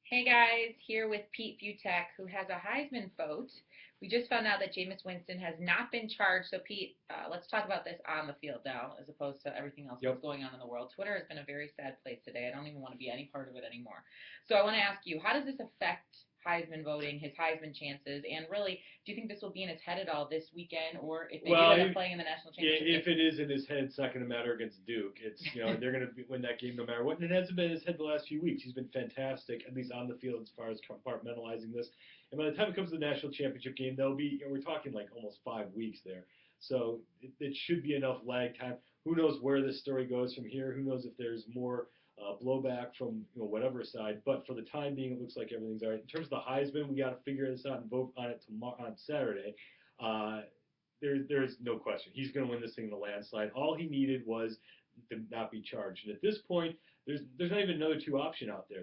Hey guys, here with Pete Butek, who has a Heisman vote. We just found out that Jameis Winston has not been charged. So, Pete, let's talk about this on the field now, as opposed to everything else that's Yep. going on in the world. Twitter has been a very sad place today. I don't even want to be any part of it anymore. So, I want to ask you, how does this affect Heisman voting, his Heisman chances, and really, do you think this will be in his head at all this weekend, or if they do Well, end up playing in the national championship game? if it is in his head, it's not going to matter against Duke. It's they're going to win that game no matter what. And it hasn't been in his head the last few weeks. He's been fantastic, at least on the field as far as compartmentalizing this. And by the time it comes to the national championship game, there'll be we're talking like almost 5 weeks there. So it should be enough lag time. Who knows where this story goes from here? Who knows if there's more blowback from whatever side. But for the time being, it looks like everything's all right. In terms of the Heisman, we got to figure this out and vote on it tomorrow on Saturday. Uh, there's no question. He's going to win this thing in the landslide. All he needed was to not be charged. And at this point, there's not even another two option out there.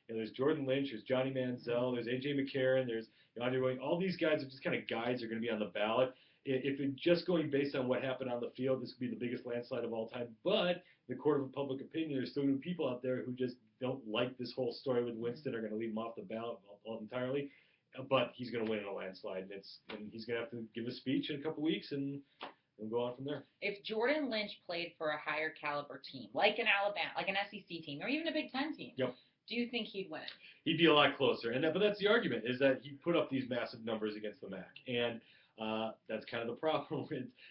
There's Jordan Lynch, there's Johnny Manziel, there's AJ McCarron, there's Andre Wayne. All these guys are just kind of guys that are going to be on the ballot. If it's just going based on what happened on the field, this could be the biggest landslide of all time. But in the court of public opinion, there's still going to be people out there who just don't like this whole story with Winston, are going to leave him off the ballot entirely. But he's going to win in a landslide, and he's going to have to give a speech in a couple weeks and go on from there. If Jordan Lynch played for a higher caliber team, like an Alabama, like an SEC team, or even a Big Ten team, Yep. do you think he'd win? He'd be a lot closer, but that's the argument is that he put up these massive numbers against the MAC, and that's kind of the problem.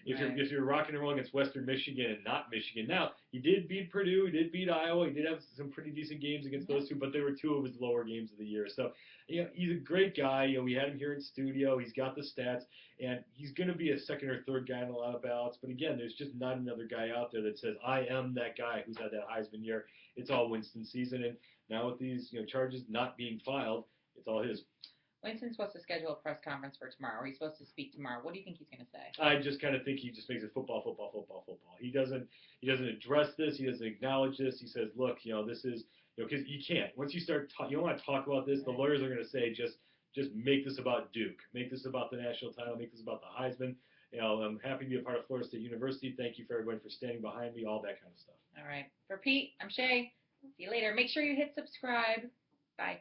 If you're rocking and rolling against Western Michigan and not Michigan, now he did beat Purdue, he did beat Iowa, he did have some pretty decent games against those two, but they were two of his lower games of the year. So he's a great guy. We had him here in studio. He's got the stats, and he's going to be a second or third guy in a lot of ballots. But again, there's just not another guy out there that says I am that guy who's had that Heisman year. It's all Winston season, and now with these charges not being filed, it's all his. Winston's supposed to schedule a press conference for tomorrow, or he's supposed to speak tomorrow. What do you think he's going to say? I just kind of think he just makes it football, football, football, football. He doesn't address this. He doesn't acknowledge this. He says, look, this is because you can't. Once you start, you don't want to talk about this. The lawyers are going to say just make this about Duke, make this about the national title, make this about the Heisman. I'm happy to be a part of Florida State University. Thank you for everybody for standing behind me, all that kind of stuff. All right. For Pete, I'm Shae. See you later. Make sure you hit subscribe. Bye.